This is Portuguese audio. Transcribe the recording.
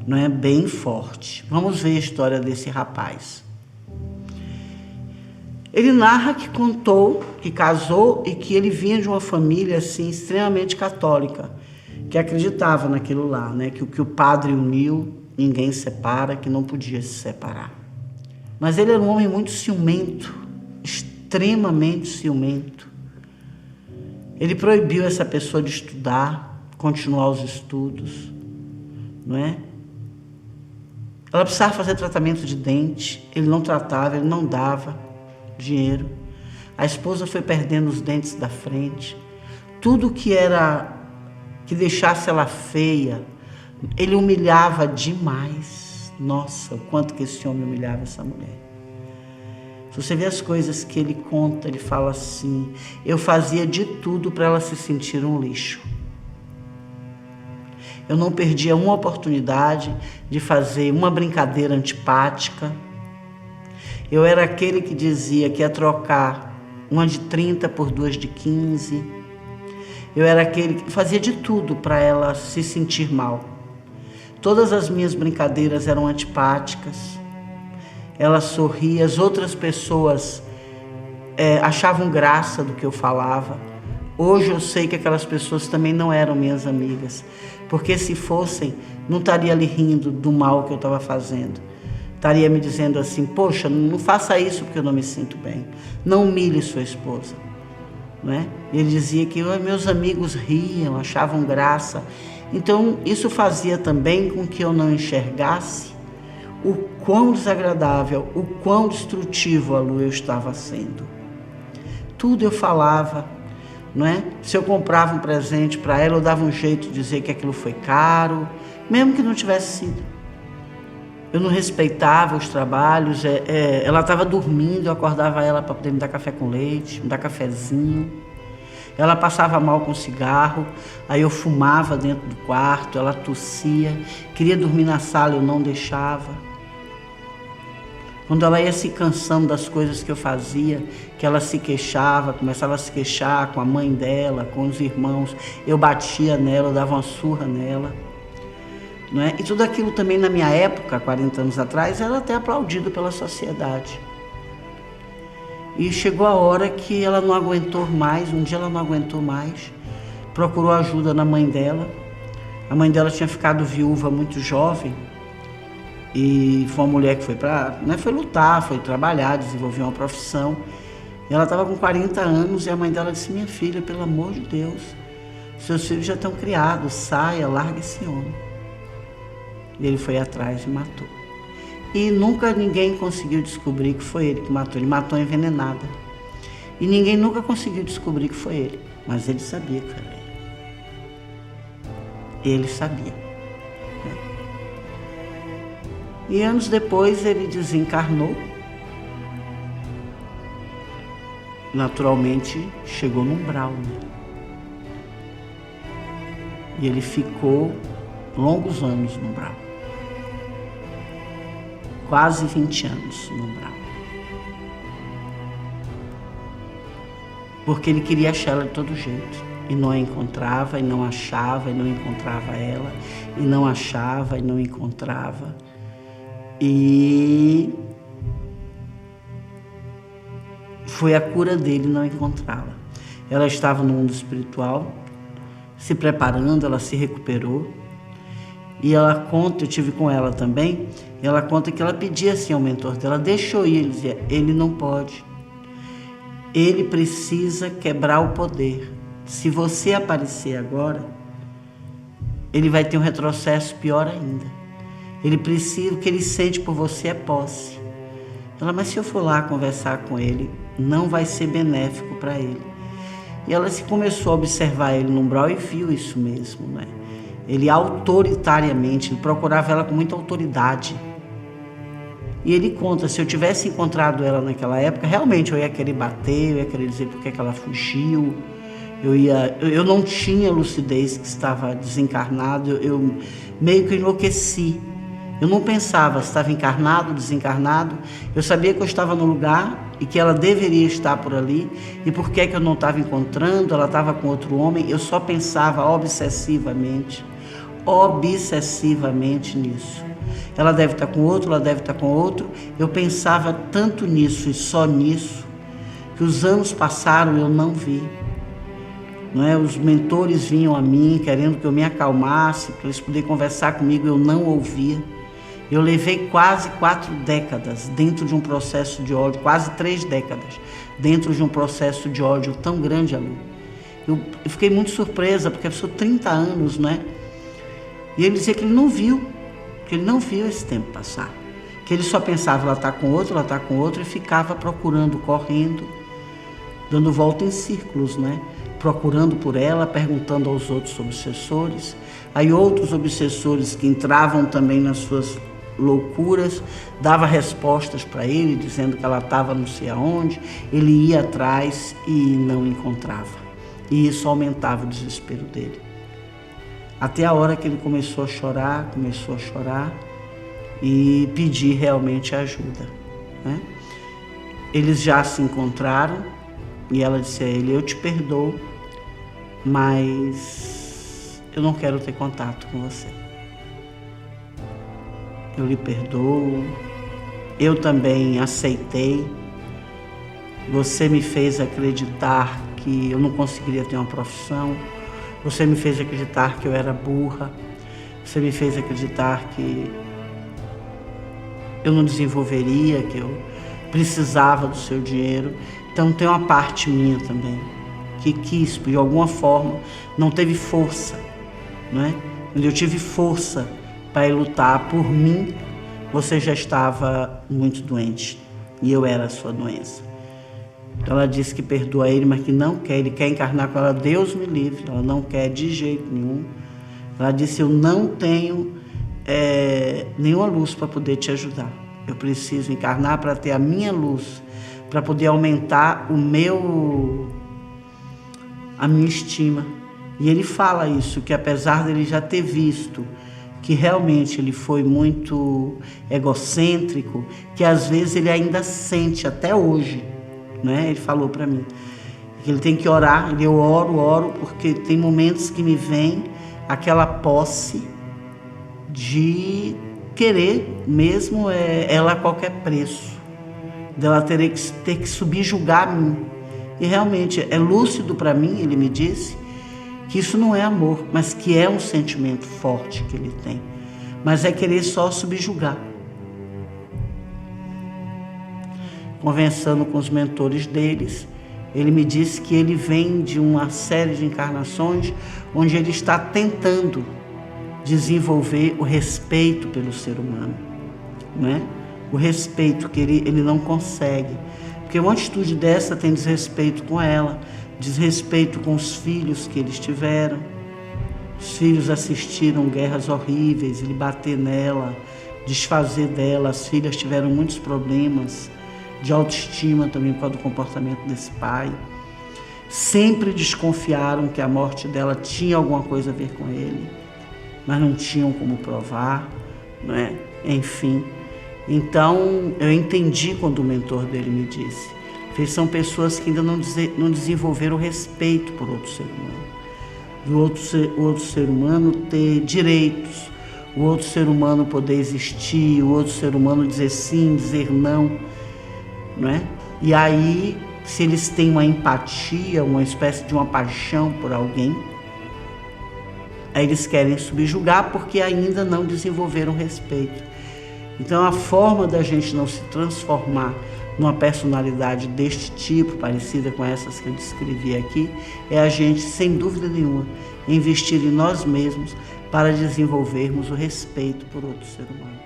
não é bem forte. Vamos ver a história desse rapaz. Ele narra que contou, que casou e que ele vinha de uma família assim extremamente católica, que acreditava naquilo lá, né? Que o que o padre uniu, ninguém separa, que não podia se separar. Mas ele era um homem muito ciumento, extremamente ciumento. Ele proibiu essa pessoa de estudar, continuar os estudos, não é? Ela precisava fazer tratamento de dente, ele não tratava, ele não dava dinheiro. A esposa foi perdendo os dentes da frente. Tudo que deixasse ela feia, ele humilhava demais. Nossa, o quanto que esse homem humilhava essa mulher. Se você vê as coisas que ele conta, ele fala assim: eu fazia de tudo para ela se sentir um lixo. Eu não perdia uma oportunidade de fazer uma brincadeira antipática. Eu era aquele que dizia que ia trocar uma de 30 por duas de 15. Eu era aquele que fazia de tudo para ela se sentir mal. Todas as minhas brincadeiras eram antipáticas. Ela sorria, as outras pessoas achavam graça do que eu falava. Hoje eu sei que aquelas pessoas também não eram minhas amigas, porque se fossem, não estaria ali rindo do mal que eu estava fazendo. Estaria me dizendo assim: poxa, não faça isso porque eu não me sinto bem. Não humilhe sua esposa. Não é? Ele dizia que meus amigos riam, achavam graça. Então isso fazia também com que eu não enxergasse o quão desagradável, o quão destrutivo a Lu eu estava sendo. Tudo eu falava, não é? Se eu comprava um presente para ela, eu dava um jeito de dizer que aquilo foi caro, mesmo que não tivesse sido. Eu não respeitava os trabalhos, ela estava dormindo, eu acordava ela para poder me dar café com leite, me dar cafezinho. Ela passava mal com cigarro, aí eu fumava dentro do quarto, ela tossia, queria dormir na sala, eu não deixava. Quando ela ia se cansando das coisas que eu fazia, que ela se queixava, começava a se queixar com a mãe dela, com os irmãos, eu batia nela, eu dava uma surra nela. Não é? E tudo aquilo também na minha época, 40 anos atrás, era até aplaudido pela sociedade. E chegou a hora que ela não aguentou mais, um dia ela não aguentou mais, procurou ajuda na mãe dela. A mãe dela tinha ficado viúva muito jovem, e foi uma mulher que foi lutar, foi trabalhar, desenvolver uma profissão. E ela estava com 40 anos e a mãe dela disse: minha filha, pelo amor de Deus, seus filhos já estão criados, saia, larga esse homem. E ele foi atrás e matou. E nunca ninguém conseguiu descobrir que foi ele que matou. Ele matou envenenada. E ninguém nunca conseguiu descobrir que foi ele. Mas ele sabia que era ele. Ele sabia. E anos depois ele desencarnou. Naturalmente chegou no umbral, né? E ele ficou longos anos no umbral. Quase 20 anos no umbral. Porque ele queria achar ela de todo jeito. E não a encontrava, e não achava, e não encontrava ela. E não achava, e não encontrava. E foi a cura dele não encontrá-la. Ela estava no mundo espiritual, se preparando, ela se recuperou. E ela conta, eu tive com ela também, e ela conta que ela pedia assim ao mentor dela: deixa eu ir. Ele dizia: ele não pode. Ele precisa quebrar o poder. Se você aparecer agora, ele vai ter um retrocesso pior ainda. Ele precisa, o que ele sente por você é posse. Ela: mas se eu for lá conversar com ele, não vai ser benéfico para ele. E ela começou a observar ele no umbral e viu isso mesmo, né? Ele autoritariamente, ele procurava ela com muita autoridade. E ele conta: se eu tivesse encontrado ela naquela época, realmente eu ia querer bater, eu ia querer dizer por que ela fugiu. Eu não tinha lucidez que estava desencarnado, eu meio que enlouqueci. Eu não pensava se estava encarnado, desencarnado. Eu sabia que eu estava no lugar e que ela deveria estar por ali. E por que eu não estava encontrando? Ela estava com outro homem. Eu só pensava obsessivamente obsessivamente nisso. Ela deve estar com outro, ela deve estar com outro. Eu pensava tanto nisso e só nisso, que os anos passaram e eu não vi. Não é? Os mentores vinham a mim querendo que eu me acalmasse, para eles poderem conversar comigo, eu não ouvia. Eu levei quase 4 décadas dentro de um processo de ódio, quase 3 décadas, dentro de um processo de ódio tão grande, Alô. Eu fiquei muito surpresa, porque passou 30 anos, né? E ele dizia que ele não viu esse tempo passar. Que ele só pensava, ela está com outro, e ficava procurando, correndo, dando volta em círculos, né? Procurando por ela, perguntando aos outros obsessores. Aí outros obsessores que entravam também nas suas loucuras, dava respostas para ele, dizendo que ela estava não sei aonde. Ele ia atrás e não encontrava. E isso aumentava o desespero dele. Até a hora que ele começou a chorar e pedir realmente ajuda, né? Eles já se encontraram e ela disse a ele: eu te perdoo, mas eu não quero ter contato com você. Eu lhe perdoo, eu também aceitei. Você me fez acreditar que eu não conseguiria ter uma profissão. Você me fez acreditar que eu era burra. Você me fez acreditar que eu não desenvolveria, que eu precisava do seu dinheiro. Então tem uma parte minha também que quis, de alguma forma, não teve força, não é? Quando eu tive força para lutar por mim, você já estava muito doente e eu era a sua doença. Então ela disse que perdoa ele, mas que não quer, ele quer encarnar com ela, Deus me livre, ela não quer de jeito nenhum. Ela disse: eu não tenho nenhuma luz para poder te ajudar. Eu preciso encarnar para ter a minha luz, para poder aumentar a minha estima. E ele fala isso, que apesar dele já ter visto que realmente ele foi muito egocêntrico, que às vezes ele ainda sente até hoje, né? Ele falou para mim que ele tem que orar. Eu oro, porque tem momentos que me vem aquela posse de querer mesmo ela a qualquer preço, dela ter que subjugar a mim. E realmente é lúcido para mim, ele me disse, que isso não é amor, mas que é um sentimento forte que ele tem, mas é querer só subjugar. Conversando com os mentores deles, ele me disse que ele vem de uma série de encarnações onde ele está tentando desenvolver o respeito pelo ser humano, né? O respeito que ele não consegue, porque uma atitude dessa tem desrespeito com ela, desrespeito com os filhos que eles tiveram. Os filhos assistiram guerras horríveis, ele bater nela, desfazer dela. As filhas tiveram muitos problemas de autoestima também por causa do comportamento desse pai. Sempre desconfiaram que a morte dela tinha alguma coisa a ver com ele, mas não tinham como provar, não é? Enfim, então eu entendi quando o mentor dele me disse, que são pessoas que ainda não desenvolveram respeito por outro ser humano. O outro ser humano ter direitos, o outro ser humano poder existir, o outro ser humano dizer sim, dizer não, não é? E aí, se eles têm uma empatia, uma espécie de uma paixão por alguém, aí eles querem subjugar porque ainda não desenvolveram respeito. Então a forma da gente não se transformar numa personalidade deste tipo, parecida com essas que eu descrevi aqui, é a gente, sem dúvida nenhuma, investir em nós mesmos para desenvolvermos o respeito por outro ser humano.